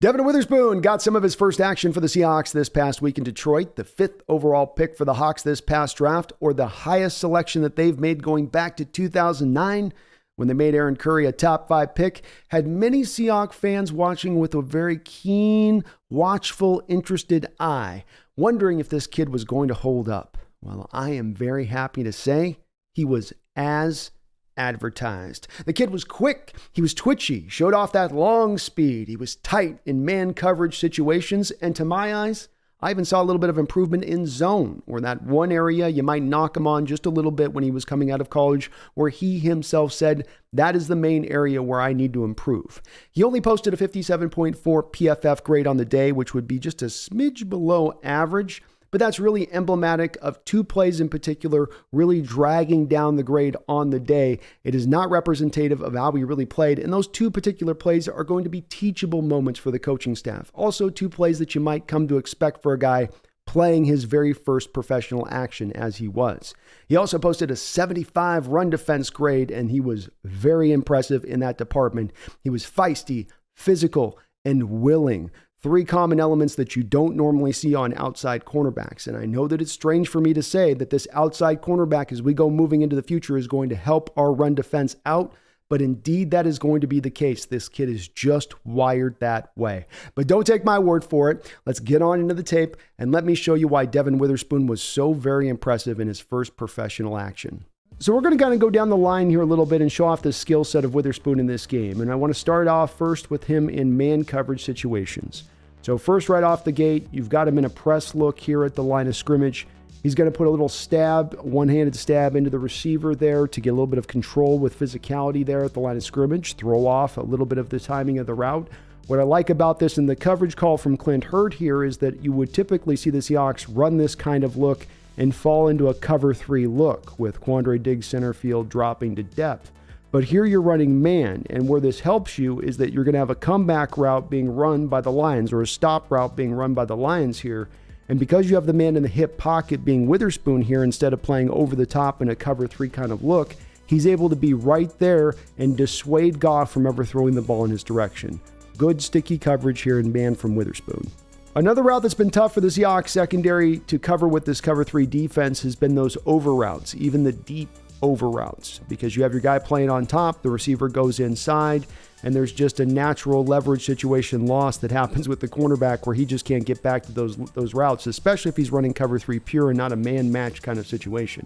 Devon Witherspoon got some of his first action for the Seahawks this past week in Detroit, the 5th overall pick for the Hawks this past draft, or the highest selection that they've made going back to 2009 when they made Aaron Curry a top 5 pick, had many Seahawks fans watching with a very keen, watchful, interested eye, wondering if this kid was going to hold up. Well, I am very happy to say he was as advertised. The kid was quick, he was twitchy, showed off that long speed, he was tight in man coverage situations, and to my eyes, I even saw a little bit of improvement in zone, or that one area you might knock him on just a little bit when he was coming out of college, where he himself said, that is the main area where I need to improve. He only posted a 57.4 PFF grade on the day, which would be just a smidge below average. But that's really emblematic of 2 plays in particular really dragging down the grade on the day. It is not representative of how he really played, and those 2 particular plays are going to be teachable moments for the coaching staff. Also 2 plays that you might come to expect for a guy playing his very first professional action as he was. He also posted a 75 run defense grade, and he was very impressive in that department. He was feisty, physical, and willing. 3 common elements that you don't normally see on outside cornerbacks. And I know that it's strange for me to say that this outside cornerback, as we go moving into the future, is going to help our run defense out. But indeed, that is going to be the case. This kid is just wired that way. But don't take my word for it. Let's get on into the tape and let me show you why Devon Witherspoon was so very impressive in his first professional action. So we're going to kind of go down the line here a little bit and show off the skill set of Witherspoon in this game. And I want to start off first with him in man coverage situations. So first, right off the gate, you've got him in a press look here at the line of scrimmage. He's going to put a little stab, one-handed stab into the receiver there to get a little bit of control with physicality there at the line of scrimmage, throw off a little bit of the timing of the route. What I like about this and the coverage call from Clint Hurd here is that you would typically see the Seahawks run this kind of look and fall into a cover 3 look with Quandre Diggs center field dropping to depth. But here you're running man, and where this helps you is that you're going to have a comeback route being run by the Lions or a stop route being run by the Lions here. And because you have the man in the hip pocket being Witherspoon here instead of playing over the top in a cover 3 kind of look, he's able to be right there and dissuade Goff from ever throwing the ball in his direction. Good sticky coverage here in man from Witherspoon. Another route that's been tough for the Seahawks secondary to cover with this cover 3 defense has been those over routes, even the deep over routes, because you have your guy playing on top, the receiver goes inside, and there's just a natural leverage situation loss that happens with the cornerback where he just can't get back to those routes, especially if he's running cover 3 pure and not a man match kind of situation.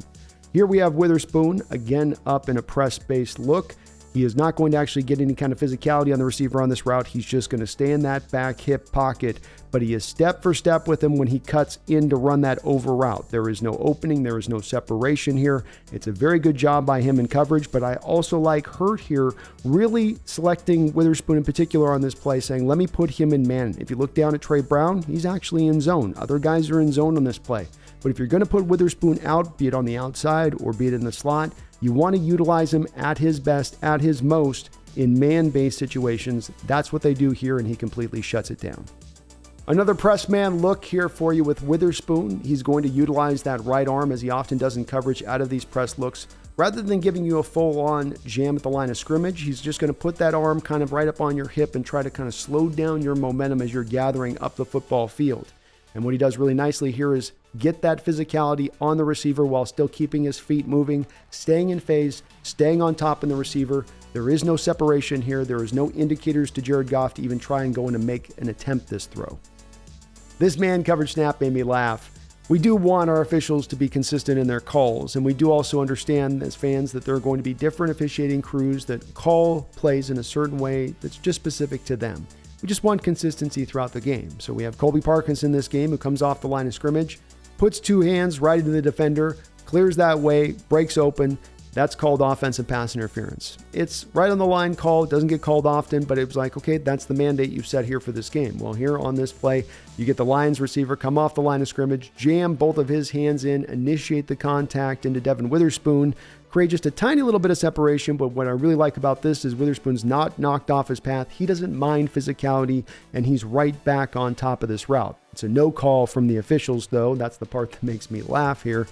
Here we have Witherspoon again up in a press-based look. He is not going to actually get any kind of physicality on the receiver on this route. He's just going to stay in that back hip pocket, but he is step for step with him when he cuts in to run that over route. There is no opening. There is no separation here. It's a very good job by him in coverage, but I also like Hurt here really selecting Witherspoon in particular on this play, saying, let me put him in man. If you look down at Trey Brown, he's actually in zone. Other guys are in zone on this play. But if you're going to put Witherspoon out, be it on the outside or be it in the slot, you want to utilize him at his best, at his most in man-based situations. That's what they do here, and he completely shuts it down. Another press man look here for you with Witherspoon. He's going to utilize that right arm, as he often does in coverage, out of these press looks. Rather than giving you a full-on jam at the line of scrimmage, he's just going to put that arm kind of right up on your hip and try to kind of slow down your momentum as you're gathering up the football field. And what he does really nicely here is get that physicality on the receiver while still keeping his feet moving, staying in phase, staying on top in the receiver. There is no separation here. There is no indicators to Jared Goff to even try and go in and make an attempt this throw. This man coverage snap made me laugh. We do want our officials to be consistent in their calls, and we do also understand as fans that there are going to be different officiating crews that call plays in a certain way that's just specific to them. We just want consistency throughout the game. So we have Colby Parkinson in this game who comes off the line of scrimmage, puts 2 hands right into the defender, clears that way, breaks open. That's called offensive pass interference. It's right on the line call. It doesn't get called often, but it was like, okay, that's the mandate you've set here for this game. Well, here on this play, you get the Lions receiver come off the line of scrimmage, jam both of his hands in, initiate the contact into Devon Witherspoon, create just a tiny little bit of separation. But what I really like about this is Witherspoon's not knocked off his path. He doesn't mind physicality, and he's right back on top of this route. It's a no call from the officials, though. That's the part that makes me laugh here.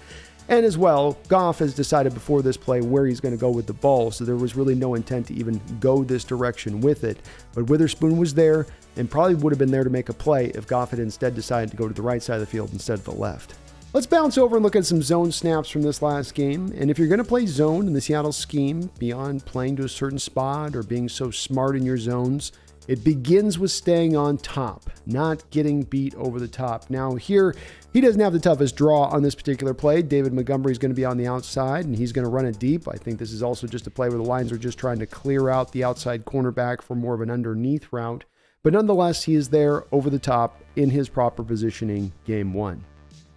And as well, Goff has decided before this play where he's going to go with the ball, so there was really no intent to even go this direction with it. But Witherspoon was there and probably would have been there to make a play if Goff had instead decided to go to the right side of the field instead of the left. Let's bounce over and look at some zone snaps from this last game. And if you're going to play zone in the Seattle scheme, beyond playing to a certain spot or being so smart in your zones, it begins with staying on top, not getting beat over the top. Now here, he doesn't have the toughest draw on this particular play. David Montgomery is going to be on the outside, and he's going to run it deep. I think this is also just a play where the Lions are just trying to clear out the outside cornerback for more of an underneath route. But nonetheless, he is there over the top in his proper positioning game one.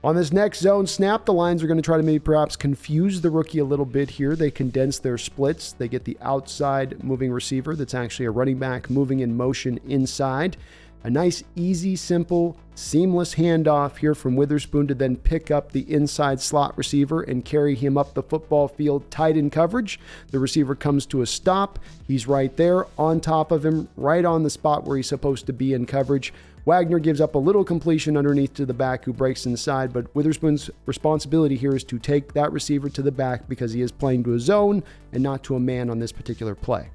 On this next zone snap, the Lions are going to try to maybe perhaps confuse the rookie a little bit here. They condense their splits. They get the outside moving receiver that's actually a running back moving in motion inside. A nice, easy, simple, seamless handoff here from Witherspoon to then pick up the inside slot receiver and carry him up the football field tight in coverage. The receiver comes to a stop. He's right there on top of him, right on the spot where he's supposed to be in coverage. Wagner gives up a little completion underneath to the back who breaks inside, but Witherspoon's responsibility here is to take that receiver to the back because he is playing to a zone and not to a man on this particular play.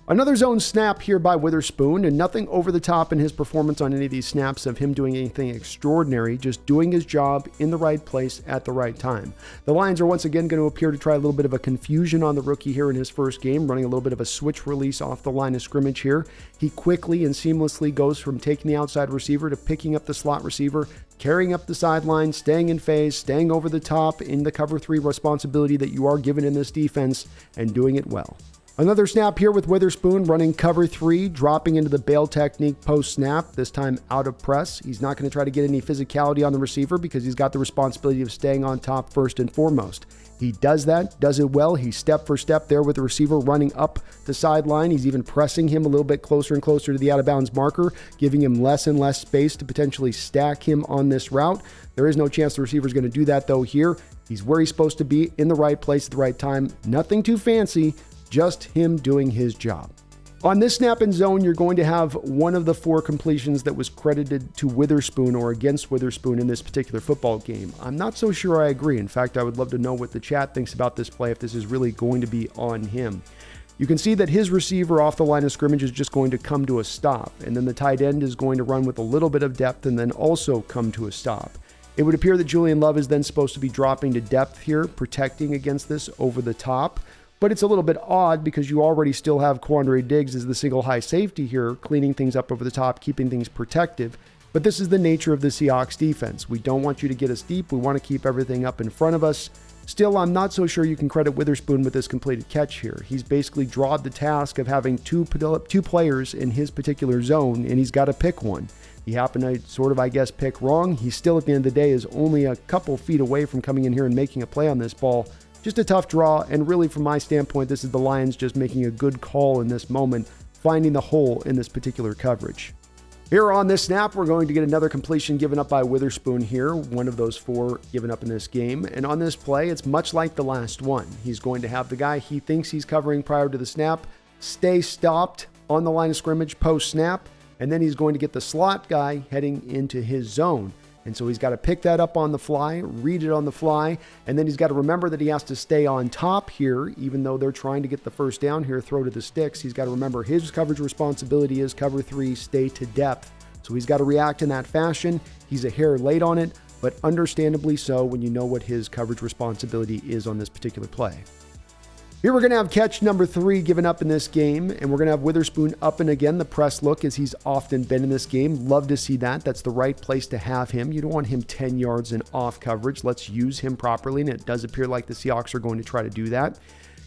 Another zone snap here by Witherspoon, and nothing over the top in his performance on any of these snaps of him doing anything extraordinary, just doing his job in the right place at the right time. The Lions are once again going to appear to try a little bit of a confusion on the rookie here in his first game, running a little bit of a switch release off the line of scrimmage here. He quickly and seamlessly goes from taking the outside receiver to picking up the slot receiver, carrying up the sideline, staying in phase, staying over the top in the cover three responsibility that you are given in this defense, and doing it well. Another snap here with Witherspoon running cover three, dropping into the bail technique post-snap, this time out of press. He's not going to try to get any physicality on the receiver because he's got the responsibility of staying on top first and foremost. He does that, does it well. He's step for step there with the receiver running up the sideline. He's even pressing him a little bit closer and closer to the out-of-bounds marker, giving him less and less space to potentially stack him on this route. There is no chance the receiver is going to do that, though, here. He's where he's supposed to be, in the right place at the right time. Nothing too fancy. Just him doing his job. On this snap and zone, you're going to have one of the four completions that was credited to Witherspoon or against Witherspoon in this particular football game. I'm not so sure I agree. In fact, I would love to know what the chat thinks about this play, if this is really going to be on him. You can see that his receiver off the line of scrimmage is just going to come to a stop, and then the tight end is going to run with a little bit of depth and then also come to a stop. It would appear that Julian Love is then supposed to be dropping to depth here, protecting against this over the top. But it's a little bit odd because you already still have Quandre Diggs as the single high safety here, cleaning things up over the top, keeping things protective. But this is the nature of the Seahawks defense. We don't want you to get us deep. We want to keep everything up in front of us. Still, I'm not so sure you can credit Witherspoon with this completed catch here. He's basically drawed the task of having two players in his particular zone, and he's got to pick one. He happened to sort of, I guess, pick wrong. He still, at the end of the day, is only a couple feet away from coming in here and making a play on this ball. Just a tough draw, and really from my standpoint, this is the Lions just making a good call in this moment, finding the hole in this particular coverage. Here on this snap, we're going to get another completion given up by Witherspoon here, one of those four given up in this game. And on this play, it's much like the last one. He's going to have the guy he thinks he's covering prior to the snap stay stopped on the line of scrimmage post-snap, and then he's going to get the slot guy heading into his zone. And so he's got to pick that up on the fly, read it on the fly, and then he's got to remember that he has to stay on top here, even though they're trying to get the first down here, throw to the sticks. He's got to remember his coverage responsibility is cover three, stay to depth. So he's got to react in that fashion. He's a hair late on it, but understandably so when you know what his coverage responsibility is on this particular play. Here we're going to have catch number 3 given up in this game, and we're going to have Witherspoon up and again the press look as he's often been in this game. Love to see that. That's the right place to have him. You don't want him 10 yards in off coverage. Let's use him properly, and it does appear like the Seahawks are going to try to do that.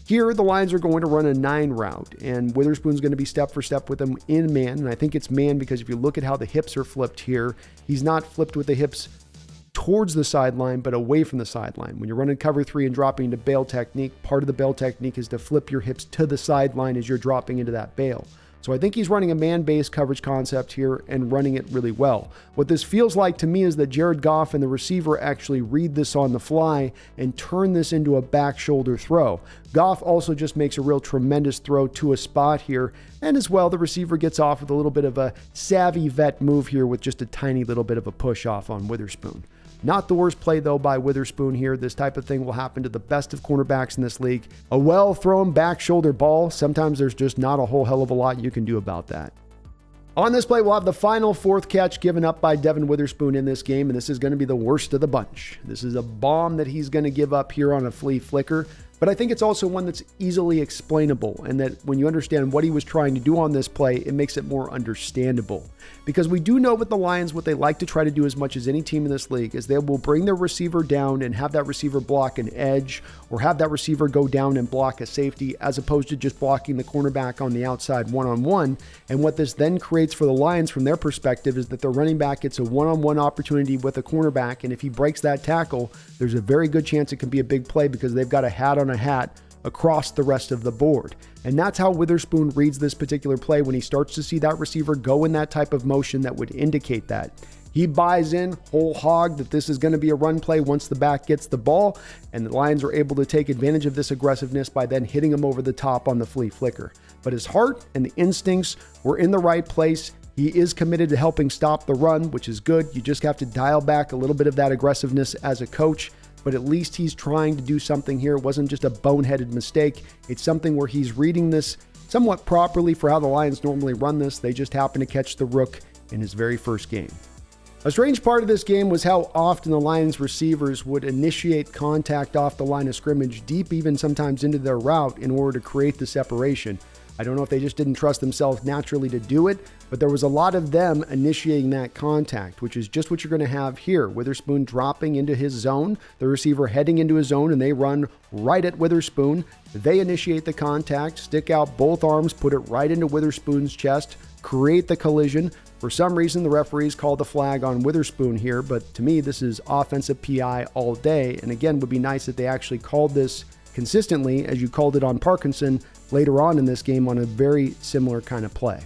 Here, the Lions are going to run a 9 route, and Witherspoon's going to be step for step with him in man, and I think it's man because if you look at how the hips are flipped here, he's not flipped with the hips towards the sideline, but away from the sideline. When you're running cover 3 and dropping into bail technique, part of the bail technique is to flip your hips to the sideline as you're dropping into that bail. So I think he's running a man-based coverage concept here and running it really well. What this feels like to me is that Jared Goff and the receiver actually read this on the fly and turn this into a back shoulder throw. Goff also just makes a real tremendous throw to a spot here. And as well, the receiver gets off with a little bit of a savvy vet move here with just a tiny little bit of a push off on Witherspoon. Not the worst play, though, by Witherspoon here. This type of thing will happen to the best of cornerbacks in this league. A well-thrown back shoulder ball. Sometimes there's just not a whole hell of a lot you can do about that. On this play, we'll have the final fourth catch given up by Devon Witherspoon in this game, and this is going to be the worst of the bunch. This is a bomb that he's going to give up here on a flea flicker. But I think it's also one that's easily explainable, and that when you understand what he was trying to do on this play, it makes it more understandable. Because we do know with the Lions, what they like to try to do as much as any team in this league is they will bring their receiver down and have that receiver block an edge, or have that receiver go down and block a safety, as opposed to just blocking the cornerback on the outside one-on-one. And what this then creates for the Lions from their perspective is that the running back gets a one-on-one opportunity with a cornerback, and if he breaks that tackle, there's a very good chance it can be a big play because they've got a hat on a hat across the rest of the board. And that's how Witherspoon reads this particular play when he starts to see that receiver go in that type of motion that would indicate that. He buys in whole hog that this is going to be a run play once the back gets the ball, and the Lions are able to take advantage of this aggressiveness by then hitting him over the top on the flea flicker. But his heart and the instincts were in the right place. He is committed to helping stop the run, which is good. You just have to dial back a little bit of that aggressiveness as a coach. But at least he's trying to do something here. It wasn't just a boneheaded mistake. It's something where he's reading this somewhat properly for how the Lions normally run this. They just happen to catch the rook in his very first game. A strange part of this game was how often the Lions receivers would initiate contact off the line of scrimmage, deep even sometimes into their route, in order to create the separation. I don't know if they just didn't trust themselves naturally to do it, but there was a lot of them initiating that contact, which is just what you're going to have here. Witherspoon dropping into his zone, the receiver heading into his zone, and they run right at Witherspoon. They initiate the contact, stick out both arms, put it right into Witherspoon's chest, create the collision. For some reason, the referees called the flag on Witherspoon here, but to me, this is offensive PI all day. And again, it would be nice if they actually called this consistently, as you called it on Parkinson later on in this game on a very similar kind of play.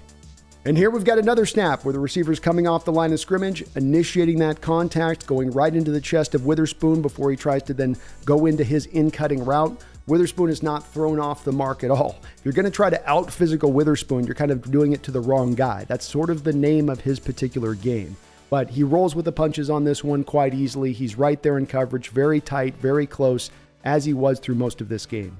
And here we've got another snap where the receiver's coming off the line of scrimmage, initiating that contact, going right into the chest of Witherspoon before he tries to then go into his in-cutting route. Witherspoon is not thrown off the mark at all. If you're going to try to out-physical Witherspoon, you're kind of doing it to the wrong guy. That's sort of the name of his particular game. But he rolls with the punches on this one quite easily. He's right there in coverage, very tight, very close, as he was through most of this game.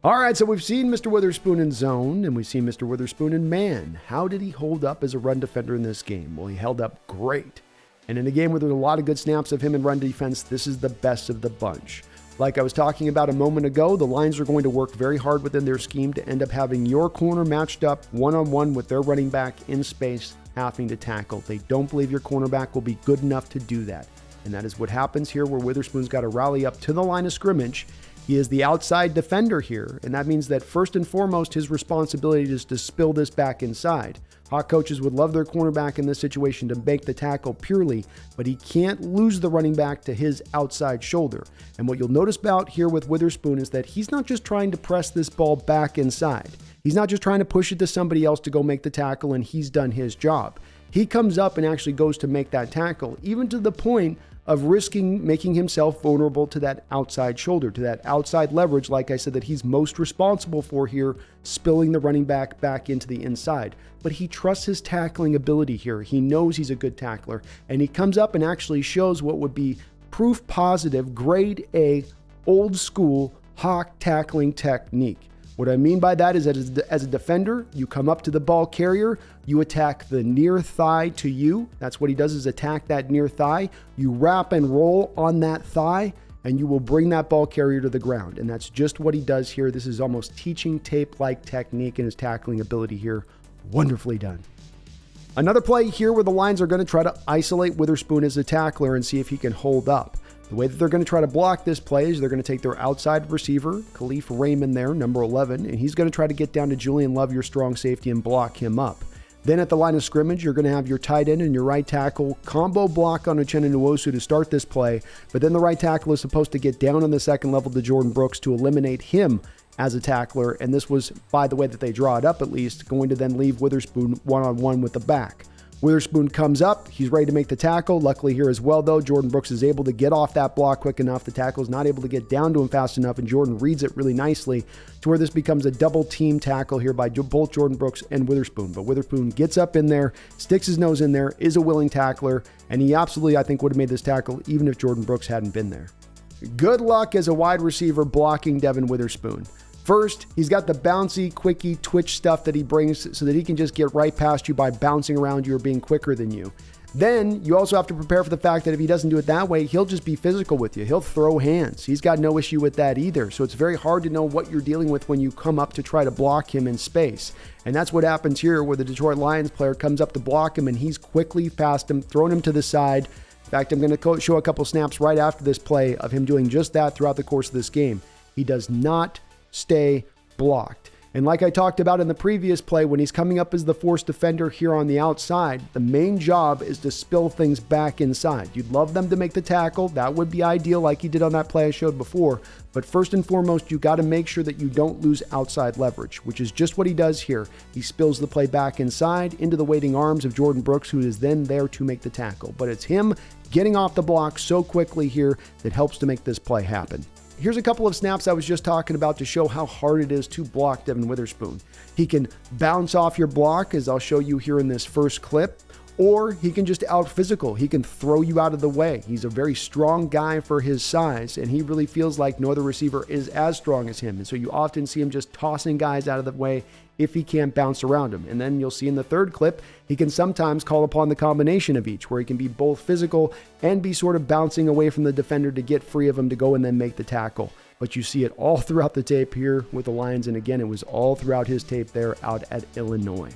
All right, so we've seen Mr. Witherspoon in zone, and we've seen Mr. Witherspoon in man. How did he hold up as a run defender in this game? Well, he held up great. And in a game where there's a lot of good snaps of him in run defense, this is the best of the bunch. Like I was talking about a moment ago, the Lions are going to work very hard within their scheme to end up having your corner matched up one-on-one with their running back in space, having to tackle. They don't believe your cornerback will be good enough to do that. And that is what happens here, where Witherspoon's got to rally up to the line of scrimmage. He is the outside defender here, and that means that first and foremost, his responsibility is to spill this back inside. Hawk coaches would love their cornerback in this situation to make the tackle purely, but he can't lose the running back to his outside shoulder. And what you'll notice about here with Witherspoon is that he's not just trying to press this ball back inside. He's not just trying to push it to somebody else to go make the tackle and he's done his job. He comes up and actually goes to make that tackle, even to the point of risking making himself vulnerable to that outside shoulder, to that outside leverage, like I said, that he's most responsible for here, spilling the running back into the inside. But he trusts his tackling ability here. He knows he's a good tackler, and he comes up and actually shows what would be proof positive, grade A, old school Hawk tackling technique. What I mean by that is that as a defender, you come up to the ball carrier, you attack the near thigh to you. That's what he does, is attack that near thigh. You wrap and roll on that thigh, and you will bring that ball carrier to the ground. And that's just what he does here. This is almost teaching tape-like technique in his tackling ability here. Wonderfully done. Another play here where the Lions are going to try to isolate Witherspoon as a tackler and see if he can hold up. The way that they're going to try to block this play is they're going to take their outside receiver, Khalif Raymond there, number 11, and he's going to try to get down to Julian Love, your strong safety, and block him up. Then at the line of scrimmage, you're going to have your tight end and your right tackle combo block on Uchenna Nwosu to start this play, but then the right tackle is supposed to get down on the second level to Jordan Brooks to eliminate him as a tackler, and this was, by the way that they draw it up at least, going to then leave Witherspoon one-on-one with the back. Witherspoon comes up. He's ready to make the tackle. Luckily here as well, though, Jordan Brooks is able to get off that block quick enough. The tackle is not able to get down to him fast enough, and Jordan reads it really nicely to where this becomes a double team tackle here by both Jordan Brooks and Witherspoon. But Witherspoon gets up in there, sticks his nose in there, is a willing tackler, and he absolutely, I think, would have made this tackle even if Jordan Brooks hadn't been there. Good luck as a wide receiver blocking Devon Witherspoon. First, he's got the bouncy, quickie, twitch stuff that he brings so that he can just get right past you by bouncing around you or being quicker than you. Then you also have to prepare for the fact that if he doesn't do it that way, he'll just be physical with you. He'll throw hands. He's got no issue with that either. So it's very hard to know what you're dealing with when you come up to try to block him in space. And that's what happens here where the Detroit Lions player comes up to block him and he's quickly past him, throwing him to the side. In fact, I'm going to show a couple snaps right after this play of him doing just that throughout the course of this game. He does not stay blocked. And like I talked about in the previous play, when he's coming up as the force defender here on the outside, the main job is to spill things back inside. You'd love them to make the tackle. That would be ideal like he did on that play I showed before. But first and foremost, you got to make sure that you don't lose outside leverage, which is just what he does here. He spills the play back inside into the waiting arms of Jordan Brooks, who is then there to make the tackle. But it's him getting off the block so quickly here that helps to make this play happen. Here's a couple of snaps I was just talking about to show how hard it is to block Devon Witherspoon. He can bounce off your block, as I'll show you here in this first clip, or he can just out physical. He can throw you out of the way. He's a very strong guy for his size, and he really feels like no other receiver is as strong as him. And so you often see him just tossing guys out of the way if he can't bounce around him. And then you'll see in the third clip, he can sometimes call upon the combination of each, where he can be both physical and be sort of bouncing away from the defender to get free of him to go and then make the tackle. But you see it all throughout the tape here with the Lions. And again, it was all throughout his tape there out at Illinois.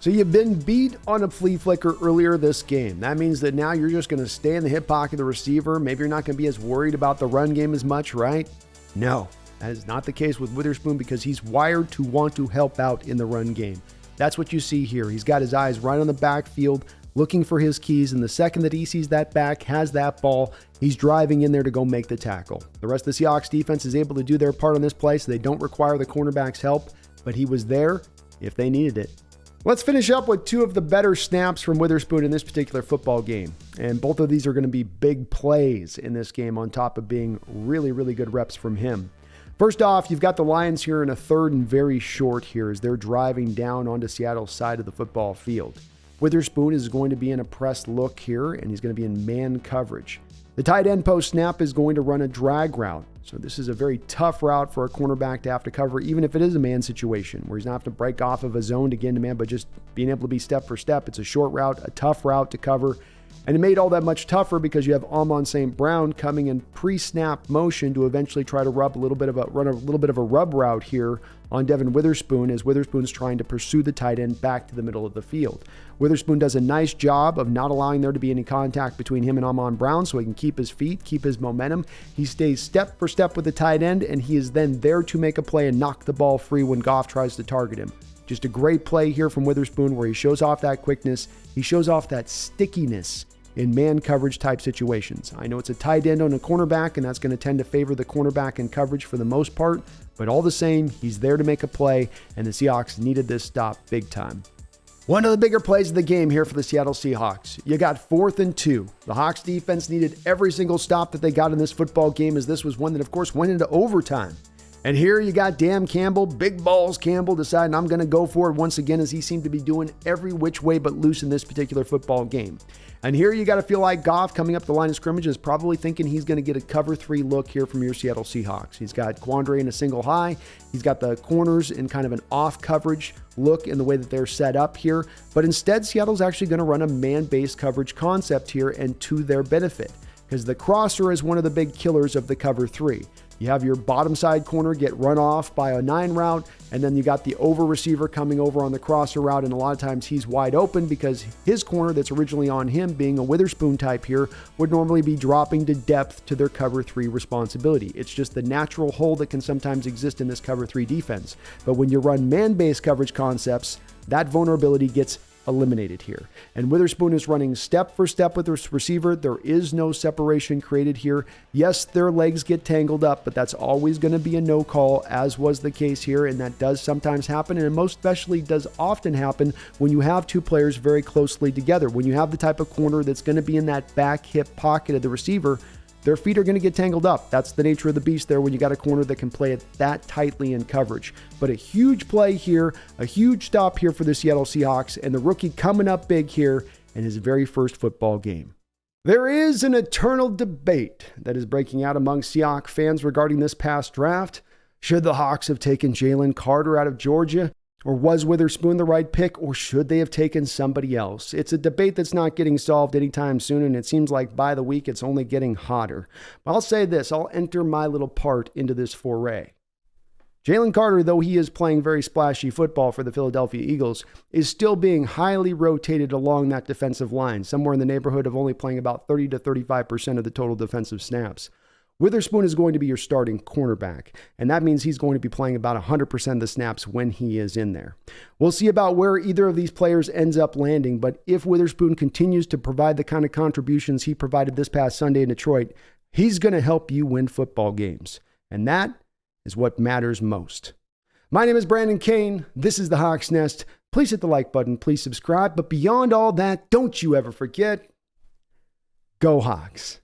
So you've been beat on a flea flicker earlier this game. That means that now you're just going to stay in the hip pocket of the receiver. Maybe you're not going to be as worried about the run game as much, right? No, that is not the case with Witherspoon because he's wired to want to help out in the run game. That's what you see here. He's got his eyes right on the backfield, looking for his keys. And the second that he sees that back, has that ball, he's driving in there to go make the tackle. The rest of the Seahawks defense is able to do their part on this play, so they don't require the cornerback's help, but he was there if they needed it. Let's finish up with two of the better snaps from Witherspoon in this particular football game. And both of these are going to be big plays in this game on top of being really, really good reps from him. First off, you've got the Lions here in a third and very short here as they're driving down onto Seattle's side of the football field. Witherspoon is going to be in a press look here, and he's going to be in man coverage. The tight end post snap is going to run a drag route. So this is a very tough route for a cornerback to have to cover, even if it is a man situation where he's not have to break off of a zone to get into man, but just being able to be step for step. It's a short route, a tough route to cover. And it made all that much tougher because you have Amon St. Brown coming in pre-snap motion to eventually try to run a little bit of a rub route here on Devon Witherspoon as Witherspoon's trying to pursue the tight end back to the middle of the field. Witherspoon does a nice job of not allowing there to be any contact between him and Amon Brown so he can keep his feet, keep his momentum. He stays step for step with the tight end, and he is then there to make a play and knock the ball free when Goff tries to target him. Just a great play here from Witherspoon where he shows off that quickness. He shows off that stickiness in man coverage type situations. I know it's a tight end on a cornerback, and that's going to tend to favor the cornerback in coverage for the most part, but all the same, he's there to make a play, and the Seahawks needed this stop big time. One of the bigger plays of the game here for the Seattle Seahawks. You got 4th and 2. The Hawks defense needed every single stop that they got in this football game, as this was one that, of course, went into overtime. And here you got Dan Campbell, big balls Campbell, deciding I'm going to go for it once again, as he seemed to be doing every which way but loose in this particular football game. And here you got to feel like Goff coming up the line of scrimmage is probably thinking he's going to get a cover 3 look here from your Seattle Seahawks. He's got Quandre in a single high. He's got the corners in kind of an off coverage look in the way that they're set up here. But instead, Seattle's actually going to run a man-based coverage concept here, and to their benefit, because the crosser is one of the big killers of the cover 3. You have your bottom side corner get run off by a 9 route, and then you got the over receiver coming over on the crosser route, and a lot of times he's wide open because his corner that's originally on him, being a Witherspoon type here, would normally be dropping to depth to their cover 3 responsibility. It's just the natural hole that can sometimes exist in this cover 3 defense. But when you run man-based coverage concepts, that vulnerability gets eliminated here. And Witherspoon is running step for step with the receiver. There is no separation created here. Yes, their legs get tangled up, but that's always going to be a no call, as was the case here, and that does sometimes happen, and most especially does often happen when you have two players very closely together. When you have the type of corner that's going to be in that back hip pocket of the receiver, their feet are going to get tangled up. That's the nature of the beast there when you got a corner that can play it that tightly in coverage. But a huge play here, a huge stop here for the Seattle Seahawks, and the rookie coming up big here in his very first football game. There is an eternal debate that is breaking out among Seahawks fans regarding this past draft. Should the Hawks have taken Jalen Carter out of Georgia? Or was Witherspoon the right pick, or should they have taken somebody else? It's a debate that's not getting solved anytime soon, and it seems like by the week it's only getting hotter. But I'll say this, I'll enter my little part into this foray. Jalen Carter, though he is playing very splashy football for the Philadelphia Eagles, is still being highly rotated along that defensive line, somewhere in the neighborhood of only playing about 30 to 35% of the total defensive snaps. Witherspoon is going to be your starting cornerback, and that means he's going to be playing about 100% of the snaps when he is in there. We'll see about where either of these players ends up landing, but if Witherspoon continues to provide the kind of contributions he provided this past Sunday in Detroit, he's going to help you win football games, and that is what matters most. My name is Brandon Kane. This is the Hawks Nest. Please hit the like button. Please subscribe. But beyond all that, don't you ever forget, go Hawks.